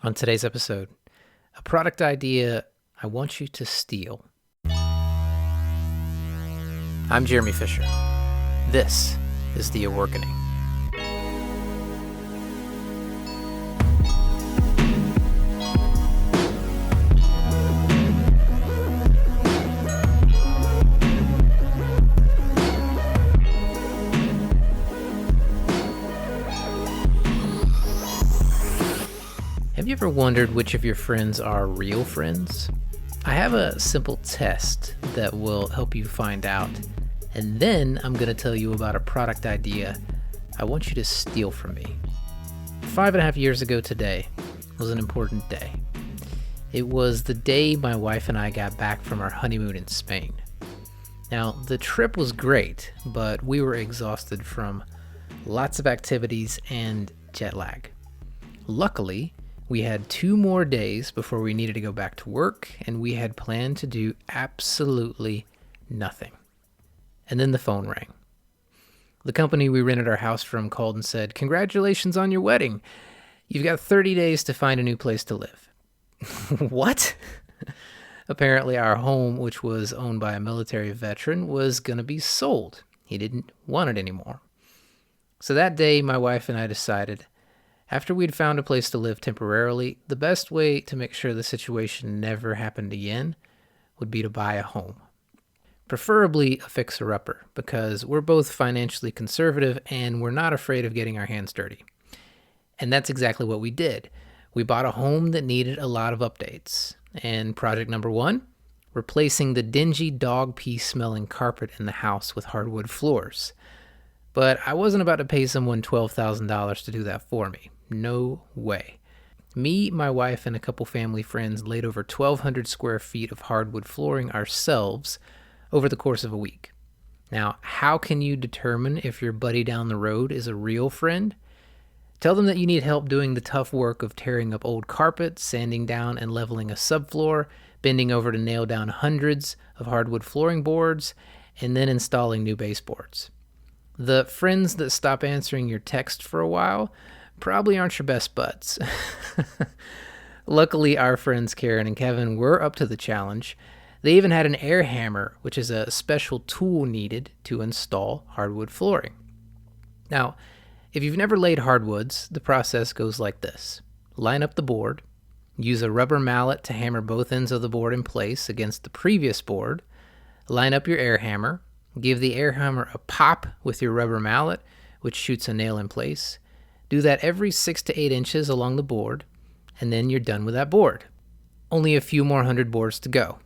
On today's episode, a product idea I want you to steal. I'm Jeremy Fisher. This is The Awakening. Have you ever wondered which of your friends are real friends? I have a simple test that will help you find out, and then I'm going to tell you about a product idea I want you to steal from me. 5.5 years ago today was an important day. It was the day my wife and I got back from our honeymoon in Spain. Now, the trip was great, but we were exhausted from lots of activities and jet lag. Luckily, we had 2 more days before we needed to go back to work, and we had planned to do absolutely nothing. And then the phone rang. The company we rented our house from called and said, "Congratulations on your wedding. You've got 30 days to find a new place to live." What? Apparently our home, which was owned by a military veteran, was going to be sold. He didn't want it anymore. So that day, my wife and I decided, after we'd found a place to live temporarily, the best way to make sure the situation never happened again would be to buy a home. Preferably a fixer-upper, because we're both financially conservative and we're not afraid of getting our hands dirty. And that's exactly what we did. We bought a home that needed a lot of updates. And project number 1, replacing the dingy dog pee smelling carpet in the house with hardwood floors. But I wasn't about to pay someone $12,000 to do that for me. No way. Me, my wife, and a couple family friends laid over 1,200 square feet of hardwood flooring ourselves over the course of a week. Now, how can you determine if your buddy down the road is a real friend? Tell them that you need help doing the tough work of tearing up old carpet, sanding down and leveling a subfloor, bending over to nail down hundreds of hardwood flooring boards, and then installing new baseboards. The friends that stop answering your text for a while probably aren't your best buds. Luckily, our friends Karen and Kevin were up to the challenge. They even had an air hammer, which is a special tool needed to install hardwood flooring. Now, if you've never laid hardwoods, the process goes like this. Line up the board, use a rubber mallet to hammer both ends of the board in place against the previous board, line up your air hammer, give the air hammer a pop with your rubber mallet, which shoots a nail in place. Do that every 6 to 8 inches along the board, and then you're done with that board. Only a few more hundred boards to go.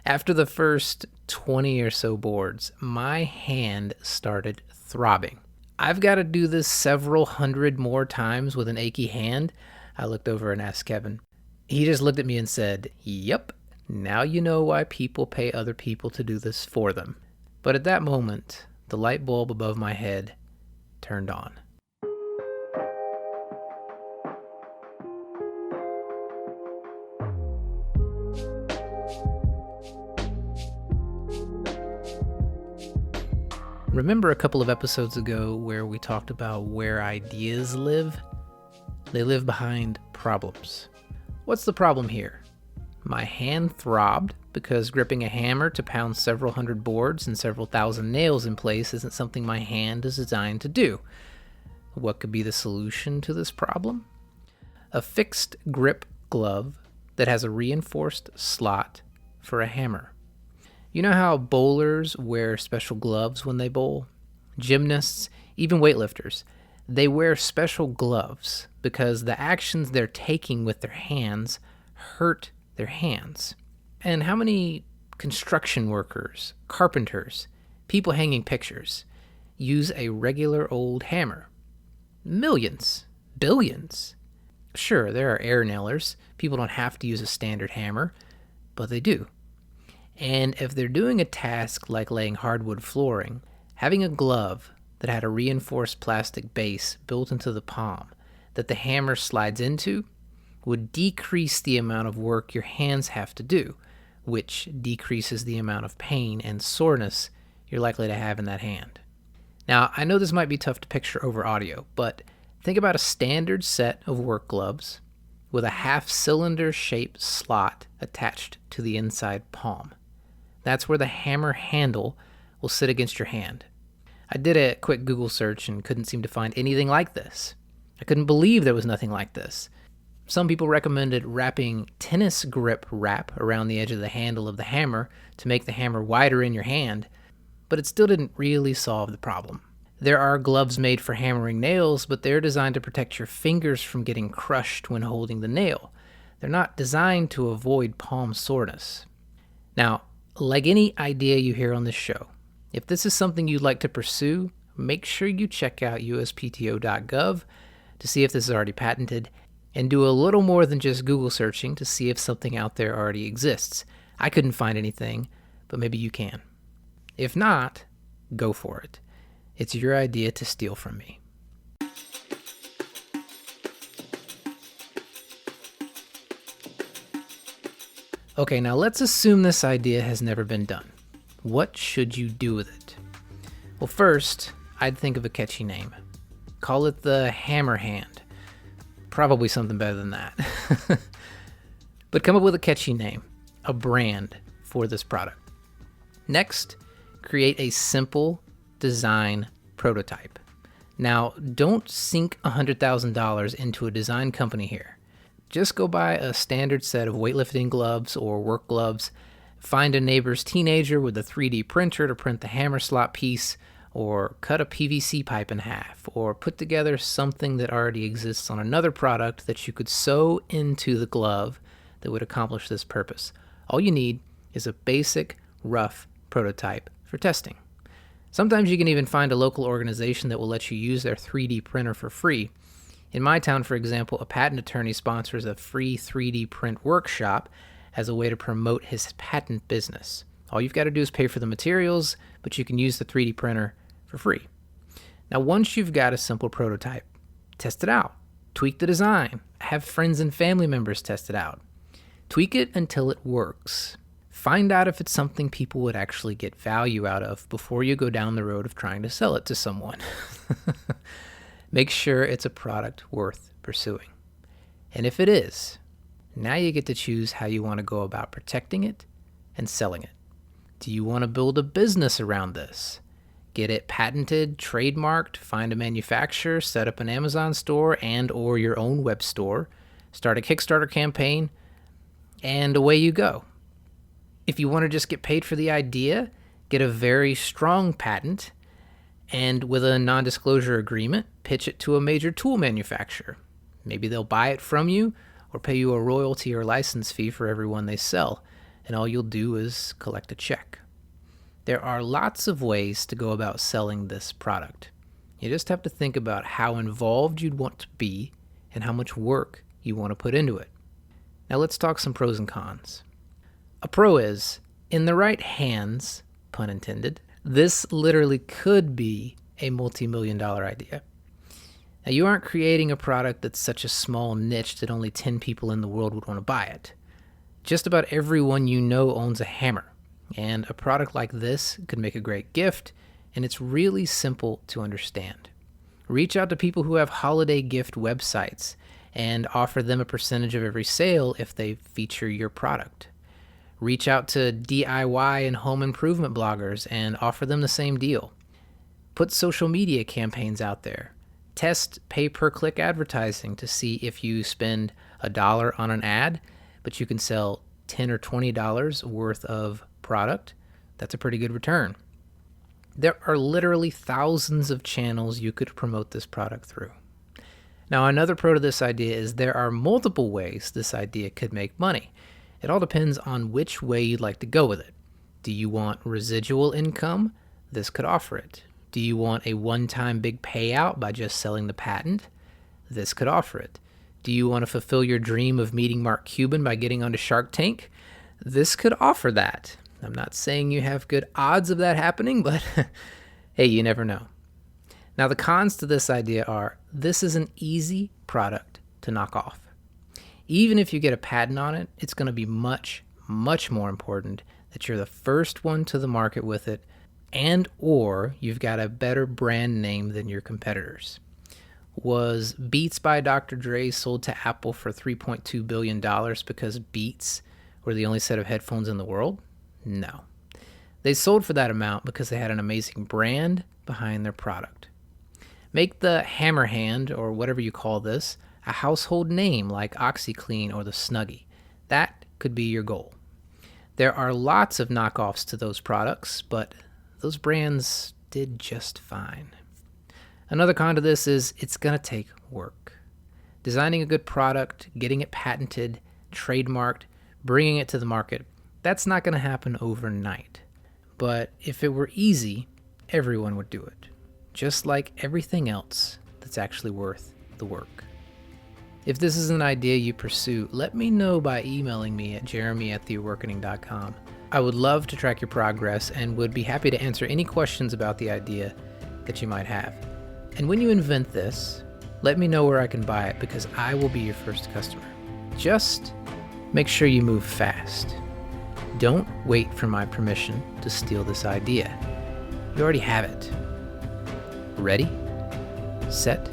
After the first 20 or so boards, my hand started throbbing. I've got to do this several hundred more times with an achy hand. I looked over and asked Kevin. He just looked at me and said, "Yep, now you know why people pay other people to do this for them." But at that moment, the light bulb above my head turned on. Remember a couple of episodes ago where we talked about where ideas live? They live behind problems. What's the problem here? My hand throbbed because gripping a hammer to pound several hundred boards and several thousand nails in place isn't something my hand is designed to do. What could be the solution to this problem? A fixed grip glove that has a reinforced slot for a hammer. You know how bowlers wear special gloves when they bowl? Gymnasts, even weightlifters, they wear special gloves because the actions they're taking with their hands hurt their hands. And how many construction workers, carpenters, people hanging pictures use a regular old hammer? Millions, billions. Sure, there are air nailers. People don't have to use a standard hammer, but they do. And if they're doing a task like laying hardwood flooring, having a glove that had a reinforced plastic base built into the palm that the hammer slides into would decrease the amount of work your hands have to do, which decreases the amount of pain and soreness you're likely to have in that hand. Now, I know this might be tough to picture over audio, but think about a standard set of work gloves with a half-cylinder shaped slot attached to the inside palm. That's where the hammer handle will sit against your hand. I did a quick Google search and couldn't seem to find anything like this. I couldn't believe there was nothing like this. Some people recommended wrapping tennis grip wrap around the edge of the handle of the hammer to make the hammer wider in your hand, but it still didn't really solve the problem. There are gloves made for hammering nails, but they're designed to protect your fingers from getting crushed when holding the nail. They're not designed to avoid palm soreness. Now, like any idea you hear on this show, if this is something you'd like to pursue, make sure you check out uspto.gov to see if this is already patented, and do a little more than just Google searching to see if something out there already exists. I couldn't find anything, but maybe you can. If not, go for it. It's your idea to steal from me. Okay, now let's assume this idea has never been done. What should you do with it? Well, first, I'd think of a catchy name. Call it the Hammer Hand. Probably something better than that. But come up with a catchy name, a brand for this product. Next, create a simple design prototype. Now, don't sink $100,000 into a design company here. Just go buy a standard set of weightlifting gloves or work gloves, find a neighbor's teenager with a 3D printer to print the hammer slot piece, or cut a PVC pipe in half, or put together something that already exists on another product that you could sew into the glove that would accomplish this purpose. All you need is a basic, rough prototype for testing. Sometimes you can even find a local organization that will let you use their 3D printer for free. In my town, for example, a patent attorney sponsors a free 3D print workshop as a way to promote his patent business. All you've got to do is pay for the materials, but you can use the 3D printer for free. Now, once you've got a simple prototype, test it out. Tweak the design. Have friends and family members test it out. Tweak it until it works. Find out if it's something people would actually get value out of before you go down the road of trying to sell it to someone. Make sure it's a product worth pursuing. And if it is, now you get to choose how you want to go about protecting it and selling it. Do you want to build a business around this? Get it patented, trademarked, find a manufacturer, set up an Amazon store and or your own web store, start a Kickstarter campaign, and away you go. If you want to just get paid for the idea, get a very strong patent, and with a non-disclosure agreement, pitch it to a major tool manufacturer. Maybe they'll buy it from you or pay you a royalty or license fee for every one they sell, and all you'll do is collect a check. There are lots of ways to go about selling this product. You just have to think about how involved you'd want to be and how much work you want to put into it. Now let's talk some pros and cons. A pro is, in the right hands, pun intended, this literally could be a multi-million-dollar idea. Now, you aren't creating a product that's such a small niche that only 10 people in the world would want to buy it. Just about everyone you know owns a hammer, and a product like this could make a great gift, and it's really simple to understand. Reach out to people who have holiday gift websites and offer them a percentage of every sale if they feature your product. Reach out to DIY and home improvement bloggers and offer them the same deal. Put social media campaigns out there. Test pay-per-click advertising to see if you spend $1 on an ad, but you can sell $10 or $20 worth of product. That's a pretty good return. There are literally thousands of channels you could promote this product through. Now, another pro to this idea is there are multiple ways this idea could make money. It all depends on which way you'd like to go with it. Do you want residual income? This could offer it. Do you want a one-time big payout by just selling the patent? This could offer it. Do you want to fulfill your dream of meeting Mark Cuban by getting onto Shark Tank? This could offer that. I'm not saying you have good odds of that happening, but hey, you never know. Now, the cons to this idea are this is an easy product to knock off. Even if you get a patent on it, it's going to be much, much more important that you're the first one to the market with it, and or you've got a better brand name than your competitors. Was Beats by Dr. Dre sold to Apple for $3.2 billion because Beats were the only set of headphones in the world? No. They sold for that amount because they had an amazing brand behind their product. Make the Hammer Hand, or whatever you call this, a household name like OxyClean or the Snuggie. That could be your goal. There are lots of knockoffs to those products, but those brands did just fine. Another con to this is it's going to take work. Designing a good product, getting it patented, trademarked, bringing it to the market, that's not going to happen overnight. But if it were easy, everyone would do it. Just like everything else that's actually worth the work. If this is an idea you pursue, let me know by emailing me at jeremy@theawakening.com. I would love to track your progress and would be happy to answer any questions about the idea that you might have. And when you invent this, let me know where I can buy it because I will be your first customer. Just make sure you move fast. Don't wait for my permission to steal this idea. You already have it. Ready, set,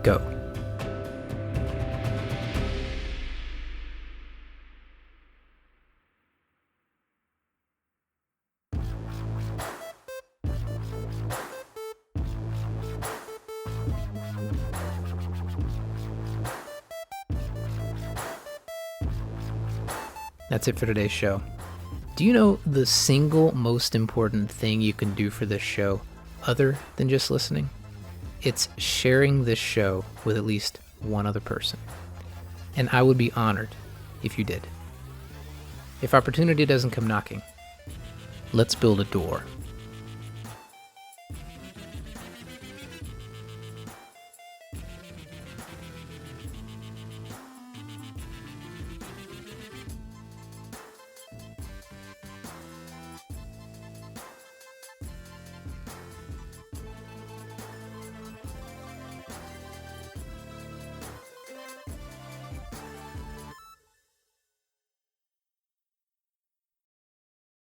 go. That's it for today's show. Do you know the single most important thing you can do for this show other than just listening? It's sharing this show with at least one other person. And I would be honored if you did. If opportunity doesn't come knocking, let's build a door.